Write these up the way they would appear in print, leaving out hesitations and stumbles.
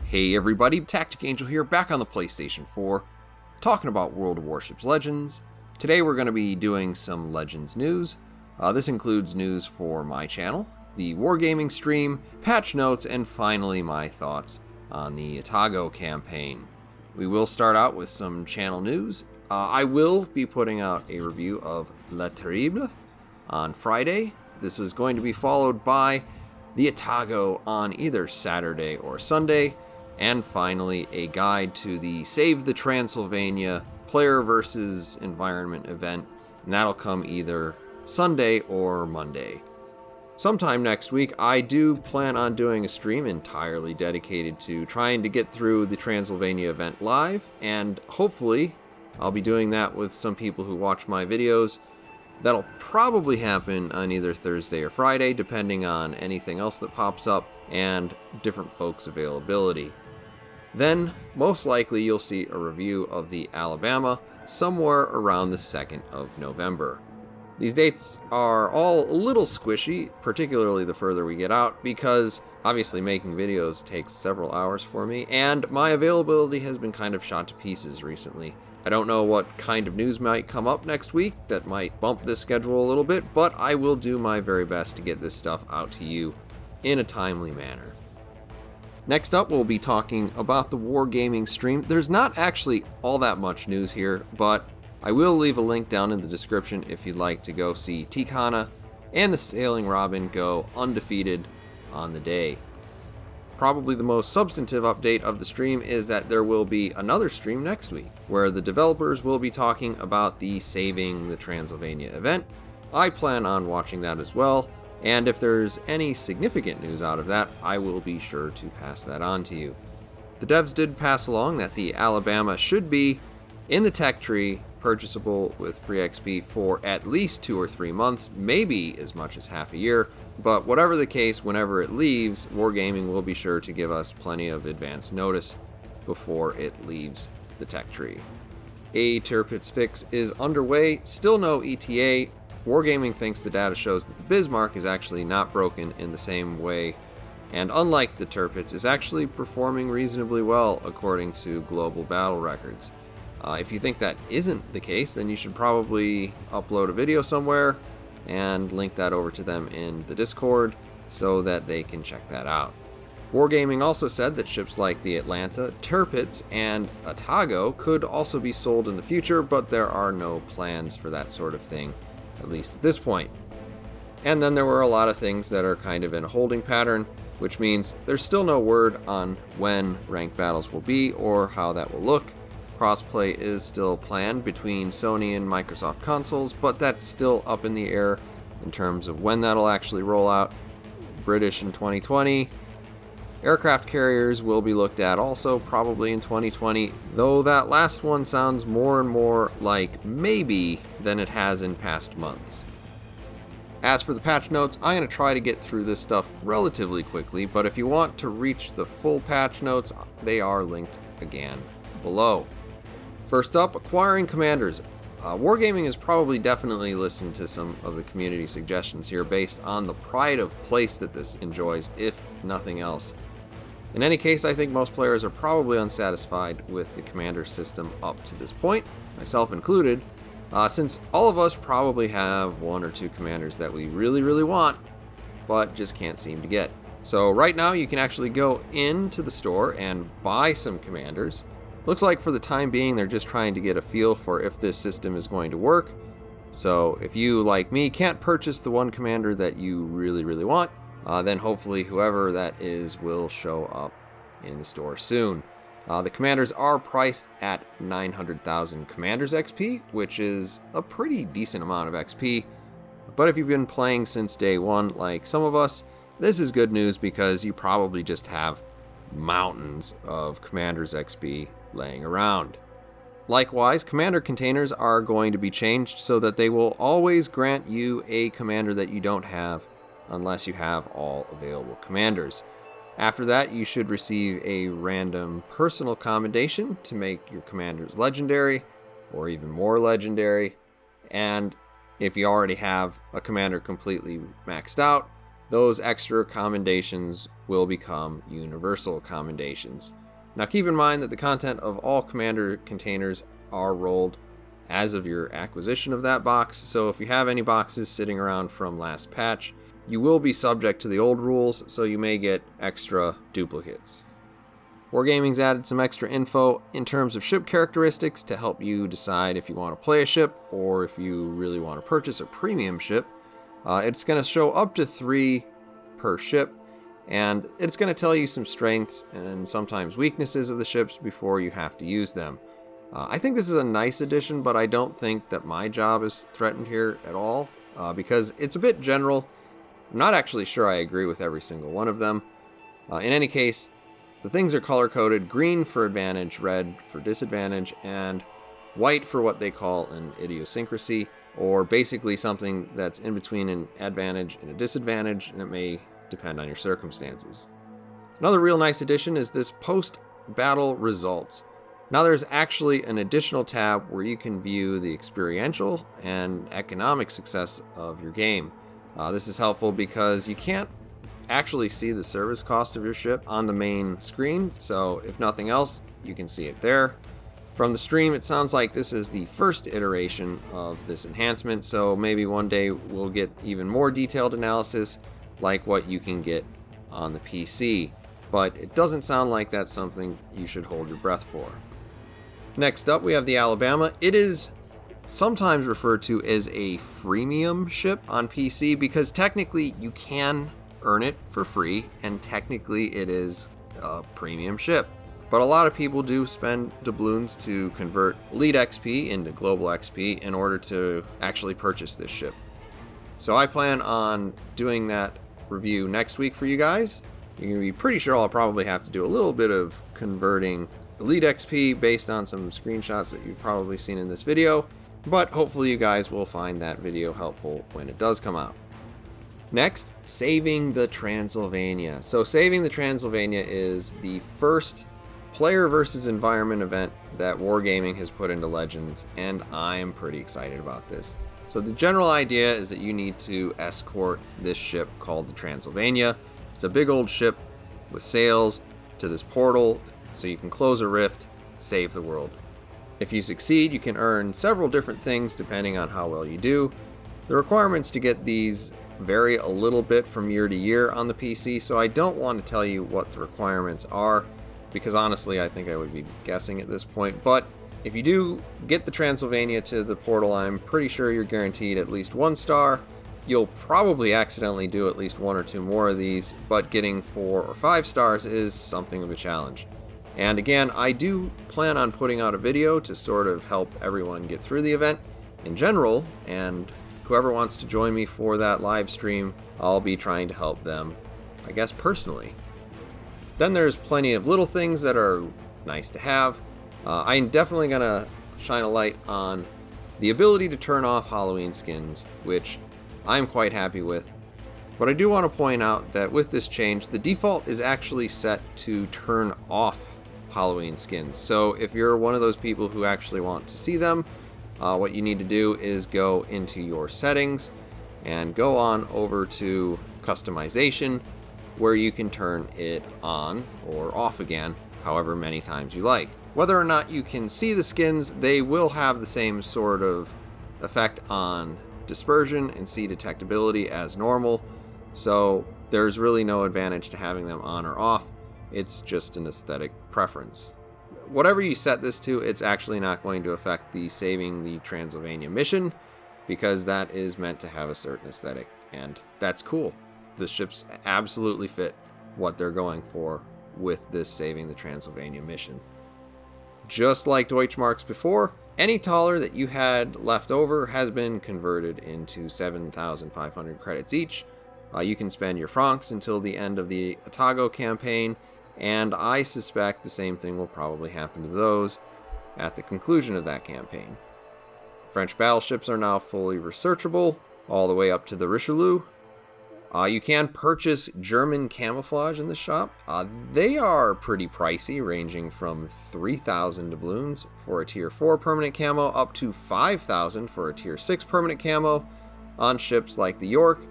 Hey everybody, TacticAngel here, back on the PlayStation 4, talking about World of Warships Legends. Today we're going to be doing some Legends news. This includes news for my channel, the Wargaming stream, patch notes, and finally my thoughts on the Atago campaign. We will start out with some channel news. I will be putting out a review of La Terrible on Friday. This is going to be followed by the Atago on either Saturday or Sunday. And finally, a guide to the Save the Transylvania player versus environment event, and that'll come either Sunday or Monday. Sometime next week, I do plan on doing a stream entirely dedicated to trying to get through the Transylvania event live, and hopefully I'll be doing that with some people who watch my videos. That'll probably happen on either Thursday or Friday, depending on anything else that pops up and different folks' availability. Then, most likely, you'll see a review of the Alabama somewhere around the 2nd of November. These dates are all a little squishy, particularly the further we get out, because obviously making videos takes several hours for me, and my availability has been kind of shot to pieces recently. I don't know what kind of news might come up next week that might bump this schedule a little bit, but I will do my very best to get this stuff out to you in a timely manner. Next up, we'll be talking about the Wargaming stream. There's not actually all that much news here, but I will leave a link down in the description if you'd like to go see Tikana and the Sailing Robin go undefeated on the day. Probably the most substantive update of the stream is that there will be another stream next week, where the developers will be talking about the Saving the Transylvania event. I plan on watching that as well. And if there's any significant news out of that, I will be sure to pass that on to you. The devs did pass along that the Alabama should be in the tech tree, purchasable with free XP for at least 2 or 3 months, maybe as much as half a year. But whatever the case, whenever it leaves, Wargaming will be sure to give us plenty of advance notice before it leaves the tech tree. A Tirpitz fix is underway, still no ETA. Wargaming thinks the data shows that the Bismarck is actually not broken in the same way, and unlike the Tirpitz, is actually performing reasonably well according to global battle records. If you think that isn't the case, then you should probably upload a video somewhere and link that over to them in the Discord so that they can check that out. Wargaming also said that ships like the Atlanta, Tirpitz, and Atago could also be sold in the future, but there are no plans for that sort of thing, at least at this point. And then there were a lot of things that are kind of in a holding pattern, which means there's still no word on when ranked battles will be or how that will look. Crossplay is still planned between Sony and Microsoft consoles, but that's still up in the air in terms of when that'll actually roll out. British in 2020. Aircraft carriers will be looked at also probably in 2020, though that last one sounds more and more like maybe than it has in past months. As for the patch notes, I'm going to try to get through this stuff relatively quickly, but if you want to reach the full patch notes, they are linked again below. First up, acquiring commanders. Wargaming has probably definitely listened to some of the community suggestions here based on the pride of place that this enjoys, if nothing else. In any case, I think most players are probably unsatisfied with the commander system up to this point, myself included, since all of us probably have 1 or 2 commanders that we really want, but just can't seem to get. So right now you can actually go into the store and buy some commanders. Looks like for the time being they're just trying to get a feel for if this system is going to work. So if you, like me, can't purchase the one commander that you really want, then hopefully whoever that is will show up in the store soon. The commanders are priced at 900,000 commanders XP, which is a pretty decent amount of XP. But if you've been playing since day one, like some of us, this is good news because you probably just have mountains of commanders XP laying around. Likewise, commander containers are going to be changed so that they will always grant you a commander that you don't have unless you have all available commanders. After that, you should receive a random personal commendation to make your commanders legendary, or even more legendary. And if you already have a commander completely maxed out, those extra commendations will become universal commendations. Now keep in mind that the content of all commander containers are rolled as of your acquisition of that box, so if you have any boxes sitting around from last patch, you will be subject to the old rules, so you may get extra duplicates. Wargaming's added some extra info in terms of ship characteristics to help you decide if you want to play a ship or if you really want to purchase a premium ship. It's going to show up to 3 per ship, and it's going to tell you some strengths and sometimes weaknesses of the ships before you have to use them. I think this is a nice addition, but I don't think that my job is threatened here at all, because it's a bit general. I'm not actually sure I agree with every single one of them. In any case, the things are color-coded: green for advantage, red for disadvantage, and white for what they call an idiosyncrasy, or basically something that's in between an advantage and a disadvantage, and it may depend on your circumstances. Another real nice addition is this post-battle results. Now there's actually an additional tab where you can view the experiential and economic success of your game. This is helpful because you can't actually see the service cost of your ship on the main screen, so if nothing else, you can see it there. From the stream, it sounds like this is the first iteration of this enhancement, so maybe one day we'll get even more detailed analysis like what you can get on the PC, but it doesn't sound like that's something you should hold your breath for. Next up, we have the Alabama. It is sometimes referred to as a freemium ship on PC because technically you can earn it for free, and technically it is a premium ship. But a lot of people do spend doubloons to convert Elite XP into Global XP in order to actually purchase this ship. So I plan on doing that review next week for you guys. You're going to be pretty sure I'll probably have to do a little bit of converting Elite XP based on some screenshots that you've probably seen in this video, but hopefully you guys will find that video helpful when it does come out. Next, Saving the Transylvania. So Saving the Transylvania is the first player versus environment event that Wargaming has put into Legends, and I'm pretty excited about this. So the general idea is that you need to escort this ship called the Transylvania. It's a big old ship with sails to this portal so you can close a rift, save the world. If you succeed, you can earn several different things depending on how well you do. The requirements to get these vary a little bit from year to year on the PC, so I don't want to tell you what the requirements are, because honestly I think I would be guessing at this point. But if you do get the Transylvania to the portal, I'm pretty sure you're guaranteed at least 1 star. You'll probably accidentally do at least 1 or 2 more of these, but getting 4 or 5 stars is something of a challenge. And again, I do plan on putting out a video to sort of help everyone get through the event in general, and whoever wants to join me for that live stream, I'll be trying to help them, I guess, personally. Then there's plenty of little things that are nice to have. I'm definitely going to shine a light on the ability to turn off Halloween skins, which I'm quite happy with. But I do want to point out that with this change, the default is actually set to turn off Halloween skins. So if you're one of those people who actually want to see them, what you need to do is go into your settings and go on over to customization, where you can turn it on or off again however many times you like. Whether or not you can see the skins, they will have the same sort of effect on dispersion and see detectability as normal, so there's really no advantage to having them on or off. It's just an aesthetic preference. Whatever you set this to, it's actually not going to affect the Saving the Transylvania mission, because that is meant to have a certain aesthetic, and that's cool. The ships absolutely fit what they're going for with this Saving the Transylvania mission. Just like Deutschmarks before, any taller that you had left over has been converted into 7,500 credits each. You can spend your francs until the end of the Atago campaign, and I suspect the same thing will probably happen to those at the conclusion of that campaign. French battleships are now fully researchable, all the way up to the Richelieu. You can purchase German camouflage in the shop. They are pretty pricey, ranging from 3,000 doubloons for a tier 4 permanent camo up to 5,000 for a tier 6 permanent camo on ships like the York,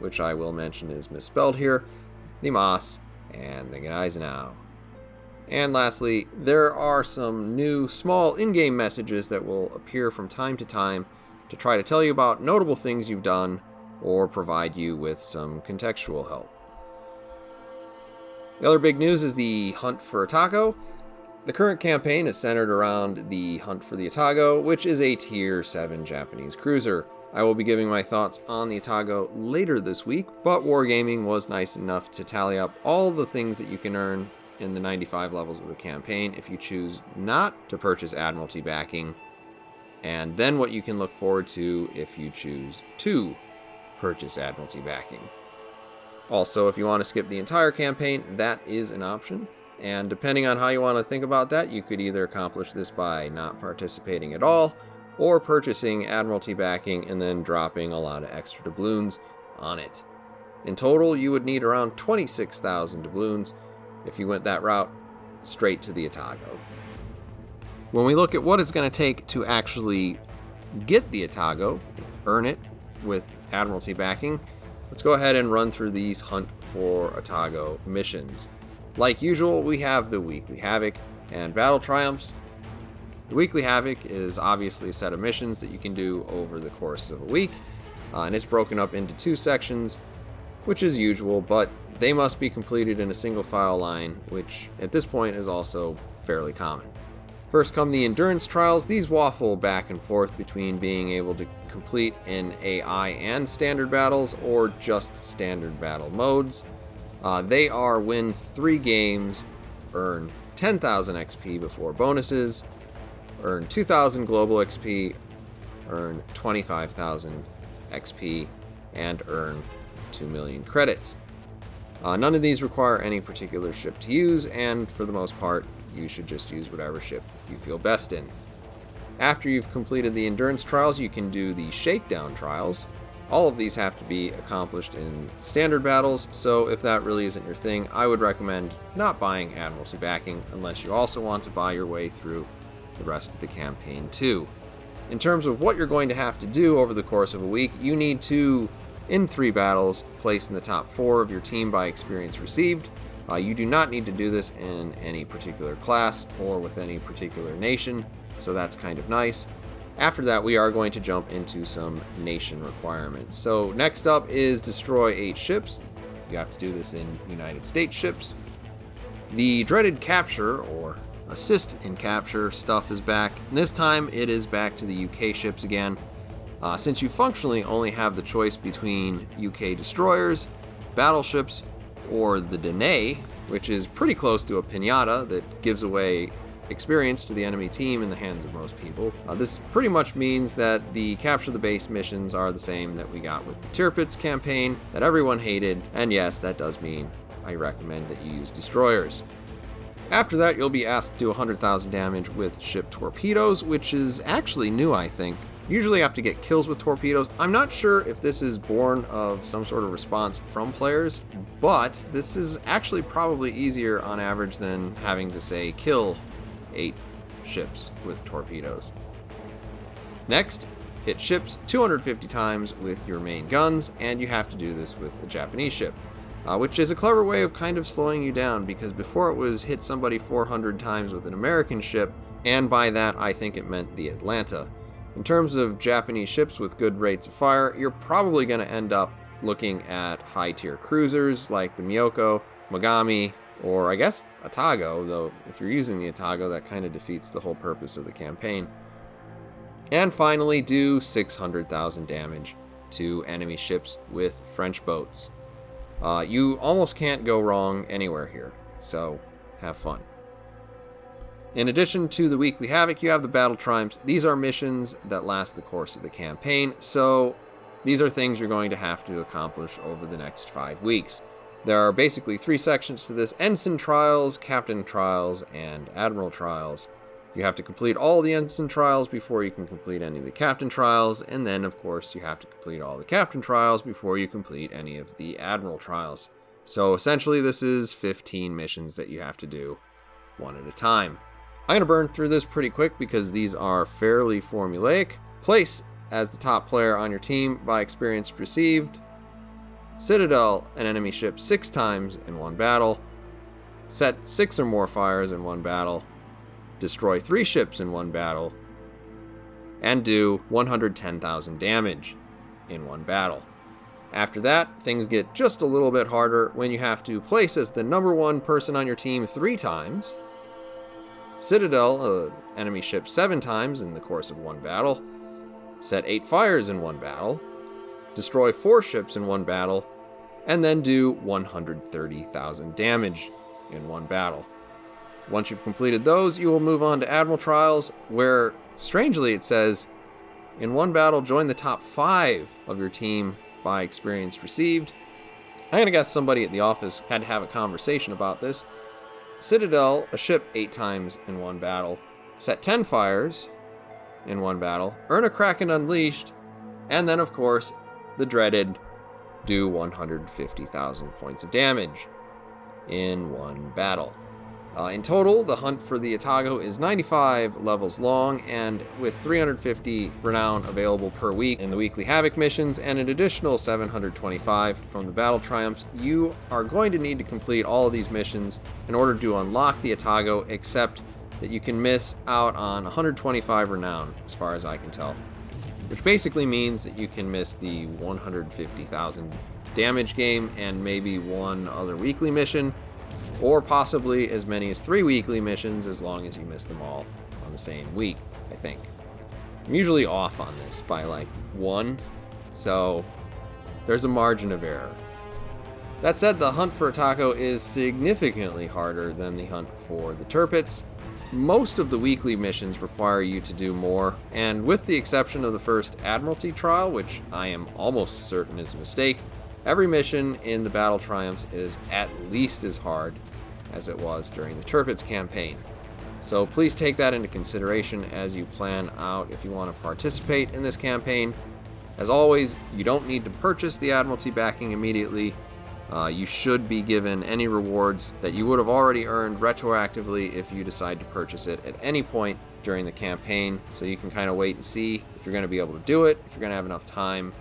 which I will mention is misspelled here, the Moss, and the Gneisenau. And lastly, there are some new small in-game messages that will appear from time to time to try to tell you about notable things you've done or provide you with some contextual help. The other big news is the hunt for Atago. The current campaign is centered around the hunt for the Atago, which is a Tier 7 Japanese cruiser. I will be giving my thoughts on the Atago later this week, but Wargaming was nice enough to tally up all the things that you can earn in the 95 levels of the campaign if you choose not to purchase Admiralty backing, and then what you can look forward to if you choose to purchase Admiralty backing. Also, if you want to skip the entire campaign, that is an option. And depending on how you want to think about that, you could either accomplish this by not participating at all, or purchasing Admiralty backing and then dropping a lot of extra doubloons on it. In total, you would need around 26,000 doubloons if you went that route straight to the Atago. When we look at what it's going to take to actually get the Atago, earn it with Admiralty backing, let's go ahead and run through these Hunt for Atago missions. Like usual, we have the Weekly Havoc and Battle Triumphs. The Weekly Havoc is obviously a set of missions that you can do over the course of a week, and it's broken up into 2 sections, which is usual, but they must be completed in a single file line, which at this point is also fairly common. First come the Endurance Trials. These waffle back and forth between being able to complete in AI and standard battles, or just standard battle modes. They are win 3 games, earn 10,000 XP before bonuses, earn 2,000 global XP, earn 25,000 XP, and earn 2 million credits. None of these require any particular ship to use, and for the most part, you should just use whatever ship you feel best in. After you've completed the Endurance Trials, you can do the Shakedown Trials. All of these have to be accomplished in standard battles, so if that really isn't your thing, I would recommend not buying Admiralty backing unless you also want to buy your way through the rest of the campaign too. In terms of what you're going to have to do over the course of a week, you need to, in 3 battles, place in the top 4 of your team by experience received. You do not need to do this in any particular class or with any particular nation, so that's kind of nice. After that, we are going to jump into some nation requirements. So next up is destroy 8 ships. You have to do this in United States ships. The dreaded capture, or assist in capture, stuff is back. And this time it is back to the UK ships again. Since you functionally only have the choice between UK destroyers, battleships, or the Danae, which is pretty close to a piñata that gives away experience to the enemy team in the hands of most people. This pretty much means that the capture the base missions are the same that we got with the Tirpitz campaign that everyone hated, and yes, that does mean I recommend that you use destroyers. After that, you'll be asked to do 100,000 damage with ship torpedoes, which is actually new, I think. Usually have to get kills with torpedoes. I'm not sure if this is born of some sort of response from players, but this is actually probably easier on average than having to, say, kill 8 ships with torpedoes. Next, hit ships 250 times with your main guns, and you have to do this with a Japanese ship, which is a clever way of kind of slowing you down, because before it was hit somebody 400 times with an American ship, and by that I think it meant the Atlanta. In terms of Japanese ships with good rates of fire, you're probably going to end up looking at high-tier cruisers like the Myoko, Mogami, or I guess Atago, though if you're using the Atago, that kind of defeats the whole purpose of the campaign. And finally, do 600,000 damage to enemy ships with French boats. You almost can't go wrong anywhere here, so have fun. In addition to the Weekly Havoc, you have the Battle Triumphs. These are missions that last the course of the campaign, so these are things you're going to have to accomplish over the next 5 weeks. There are basically 3 sections to this: Ensign Trials, Captain Trials, and Admiral Trials. You have to complete all the Ensign Trials before you can complete any of the Captain Trials, and then, of course, you have to complete all the Captain Trials before you complete any of the Admiral Trials. So essentially, this is 15 missions that you have to do one at a time. I'm going to burn through this pretty quick because these are fairly formulaic. Place as the top player on your team by experience received. Citadel an enemy ship 6 times in one battle, set 6 or more fires in one battle, destroy 3 ships in one battle, and do 110,000 damage in one battle. After that, things get just a little bit harder when you have to place as the number 1 person on your team 3 times, Citadel an enemy ship 7 times in the course of one battle, set 8 fires in one battle, destroy 4 ships in one battle, and then do 130,000 damage in one battle. Once you've completed those, you will move on to Admiral Trials, where, strangely, it says, in one battle, join the top 5 of your team by experience received. I'm gonna guess somebody at the office had to have a conversation about this. Citadel, a ship 8 times in one battle, set 10 fires in one battle, earn a Kraken Unleashed, and then, of course, the dreaded do 150,000 points of damage in one battle. In total, the hunt for the Atago is 95 levels long, and with 350 renown available per week in the weekly Havoc missions and an additional 725 from the Battle Triumphs, you are going to need to complete all of these missions in order to unlock the Atago, except that you can miss out on 125 renown, as far as I can tell. Which basically means that you can miss the 150,000 damage game and maybe one other weekly mission, or possibly as many as 3 weekly missions as long as you miss them all on the same week, I think. I'm usually off on this by like 1, so there's a margin of error. That said, the hunt for Atago is significantly harder than the hunt for the Tirpitz. Most of the weekly missions require you to do more, and with the exception of the first Admiralty trial, which I am almost certain is a mistake, every mission in the Battle Triumphs is at least as hard as it was during the Tirpitz campaign. So please take that into consideration as you plan out if you want to participate in this campaign. As always, you don't need to purchase the Admiralty backing immediately. You should be given any rewards that you would have already earned retroactively if you decide to purchase it at any point during the campaign, so you can kind of wait and see if you're going to be able to do it, if you're going to have enough time,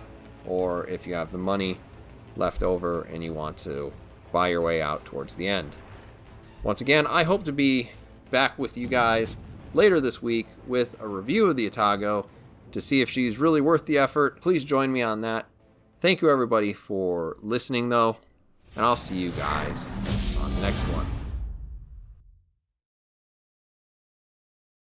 or if you have the money left over and you want to buy your way out towards the end. Once again, I hope to be back with you guys later this week with a review of the Atago to see if she's really worth the effort. Please join me on that. Thank you everybody for listening though, and I'll see you guys on the next one.